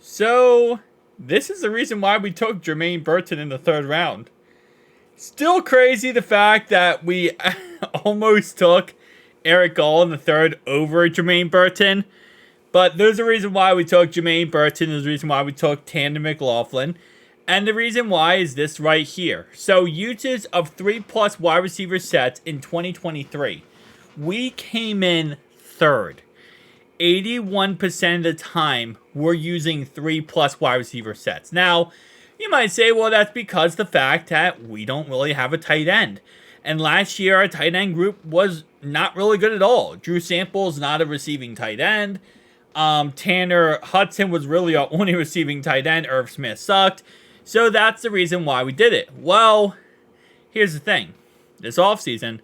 So, this is the reason why we took Jermaine Burton in the third round. Still crazy the fact that we almost took Eric Gall in the third over Jermaine Burton. But there's a reason why we took Jermaine Burton. There's a reason why we took Tanner McLaughlin. And the reason why is this right here. So, usage of 3+ wide receiver sets in 2023. We came in third. 81% of the time, we're using 3+ wide receiver sets. Now, you might say, well, that's because the fact that we don't really have a tight end. And last year, our tight end group was not really good at all. Drew Sample's not a receiving tight end. Tanner Hudson was really our only receiving tight end. Irv Smith sucked. So that's the reason why we did it. Well, here's the thing. This offseason,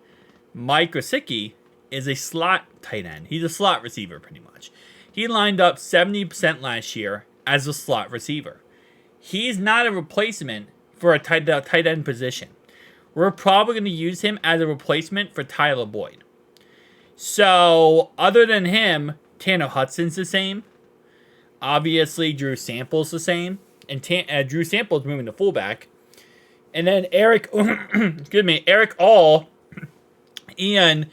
Mike Gesicki is a slot tight end. He's a slot receiver, pretty much. He lined up 70% last year as a slot receiver. He's not a replacement for a tight end position. We're probably going to use him as a replacement for Tyler Boyd. So, other than him, Tanner Hudson's the same. Obviously, Drew Sample's the same. And Drew Sample's moving to fullback. And then Eric All, and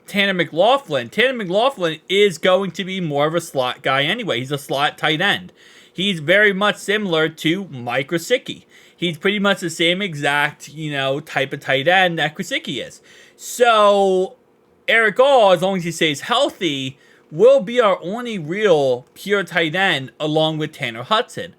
Tanner McLaughlin. Tanner McLaughlin is going to be more of a slot guy anyway. He's a slot tight end. He's very much similar to Mike Gesicki. He's pretty much the same exact, type of tight end that Gesicki is. So, Eric All, as long as he stays healthy, will be our only real pure tight end along with Tanner Hudson.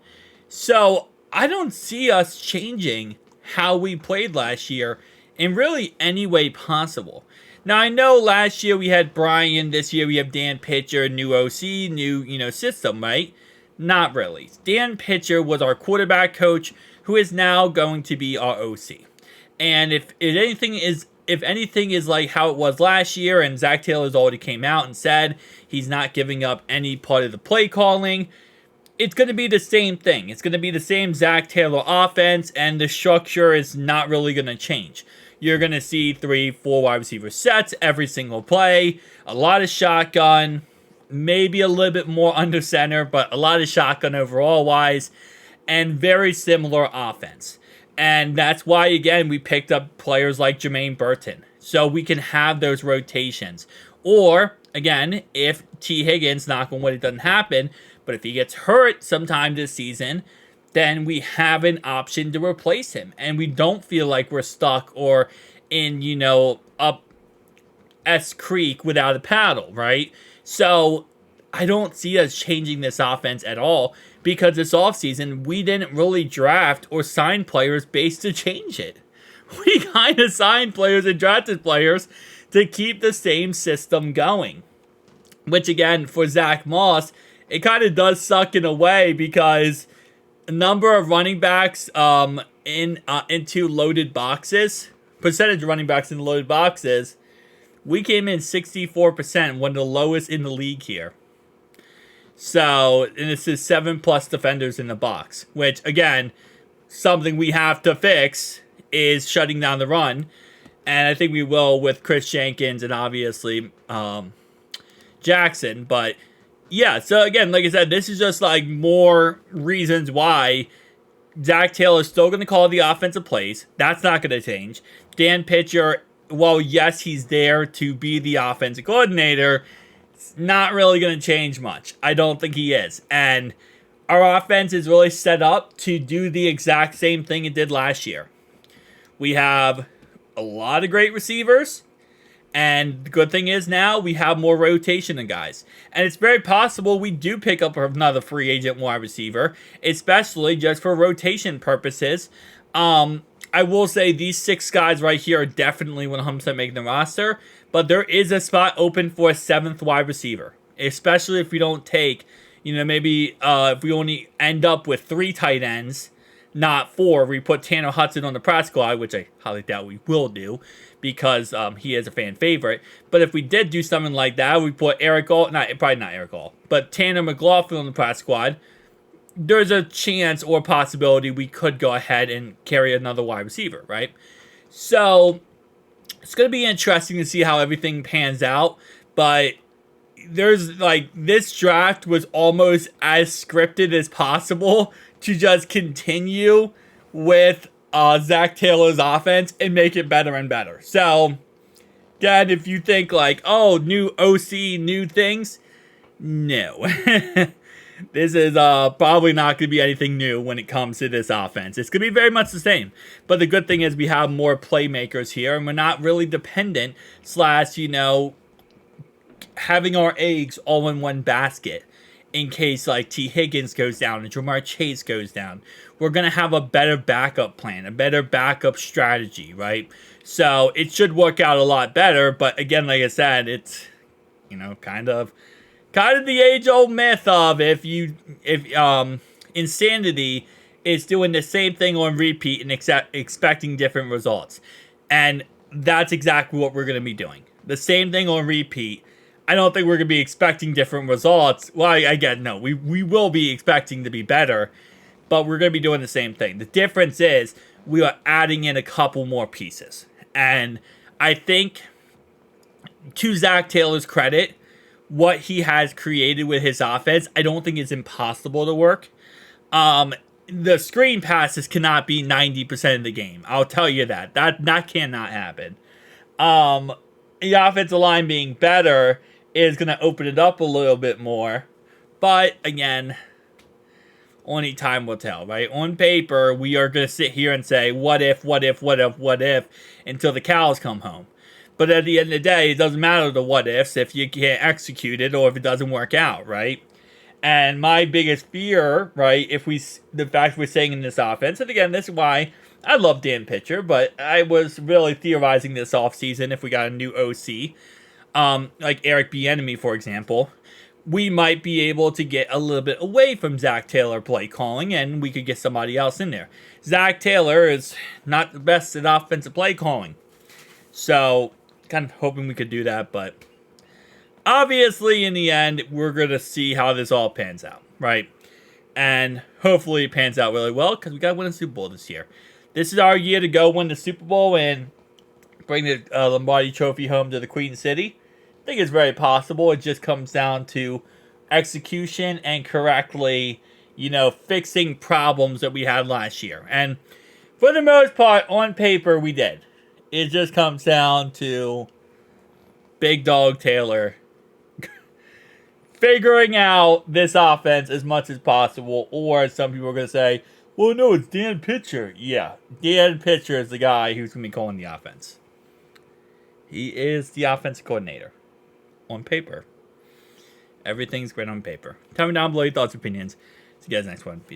So, I don't see us changing how we played last year in really any way possible. Now, I know last year we had Brian, this year we have Dan Pitcher, new OC, new, system, right? Not really. Dan Pitcher was our quarterback coach, who is now going to be our OC. And if anything is like how it was last year, and Zach Taylor's already came out and said he's not giving up any part of the play calling, it's going to be the same thing. It's going to be the same Zach Taylor offense, and the structure is not really going to change. You're going to see 3-4 wide receiver sets every single play, a lot of shotgun, maybe a little bit more under center, but a lot of shotgun overall wise, and very similar offense. And that's why, again, we picked up players like Jermaine Burton, so we can have those rotations. Or, again, if T. Higgins, knock on wood, it doesn't happen, but if he gets hurt sometime this season, then we have an option to replace him. And we don't feel like we're stuck or in, up S Creek without a paddle, right? So I don't see us changing this offense at all, because this offseason, we didn't really draft or sign players based to change it. We kind of signed players and drafted players to keep the same system going. Which, again, for Zach Moss, it kind of does suck in a way, because a number of running backs into loaded boxes, percentage of running backs in loaded boxes, we came in 64%, one of the lowest in the league here. So, and this is 7+ defenders in the box, which, again, something we have to fix is shutting down the run. And I think we will with Chris Jenkins and obviously Jackson. But yeah, so again, like I said, this is just like more reasons why Zach Taylor is still going to call the offensive plays. That's not going to change. Dan Pitcher, well, yes, he's there to be the offensive coordinator. It's not really going to change much. I don't think he is. And our offense is really set up to do the exact same thing it did last year. We have a lot of great receivers. And the good thing is now we have more rotation of guys. And it's very possible we do pick up another free agent wide receiver, especially just for rotation purposes. I will say these 6 guys right here are definitely 100% making the roster, but there is a spot open for a 7th wide receiver, especially if we don't take, maybe if we only end up with 3 tight ends, not 4. We put Tanner Hudson on the practice squad, which I highly doubt we will do, because he is a fan favorite. But if we did do something like that, we put probably not Eric All, but Tanner McLaughlin on the practice squad, there's a chance or possibility we could go ahead and carry another wide receiver, right? So it's going to be interesting to see how everything pans out. But there's like this draft was almost as scripted as possible to just continue with Zach Taylor's offense and make it better and better. So, again, if you think like, oh, new OC, new things, no. This is probably not going to be anything new when it comes to this offense. It's going to be very much the same. But the good thing is we have more playmakers here, and we're not really dependent having our eggs all in one basket in case like T. Higgins goes down and Jamar Chase goes down. We're going to have a better backup plan, a better backup strategy, right? So it should work out a lot better. But again, like I said, it's, kind of the age-old myth of if insanity is doing the same thing on repeat and expecting different results. And that's exactly what we're going to be doing. The same thing on repeat. I don't think we're going to be expecting different results. Well, no, we will be expecting to be better, but we're going to be doing the same thing. The difference is we are adding in a couple more pieces. And I think, to Zach Taylor's credit, what he has created with his offense, I don't think it's impossible to work. The screen passes cannot be 90% of the game. I'll tell you that. That cannot happen. The offensive line being better is going to open it up a little bit more. But, again, only time will tell, right? On paper, we are going to sit here and say, what if, until the cows come home. But at the end of the day, it doesn't matter the what ifs if you can't execute it or if it doesn't work out, right? And my biggest fear, right, the fact we're saying in this offense, and again, this is why I love Dan Pitcher, but I was really theorizing this offseason if we got a new OC, like Eric Bieniemy, for example, we might be able to get a little bit away from Zach Taylor play calling, and we could get somebody else in there. Zach Taylor is not the best at offensive play calling. So, kind of hoping we could do that, but obviously, in the end, we're going to see how this all pans out, right? And hopefully it pans out really well, because we got to win a Super Bowl this year. This is our year to go win the Super Bowl and bring the Lombardi Trophy home to the Queen City. I think it's very possible. It just comes down to execution and correctly, fixing problems that we had last year. And for the most part, on paper, we did. It just comes down to Big Dog Taylor figuring out this offense as much as possible, or some people are going to say, well, no, it's Dan Pitcher. Yeah, Dan Pitcher is the guy who's going to be calling the offense. He is the offensive coordinator. On paper. Everything's great on paper. Tell me down below your thoughts and opinions. See you guys next one. Peace.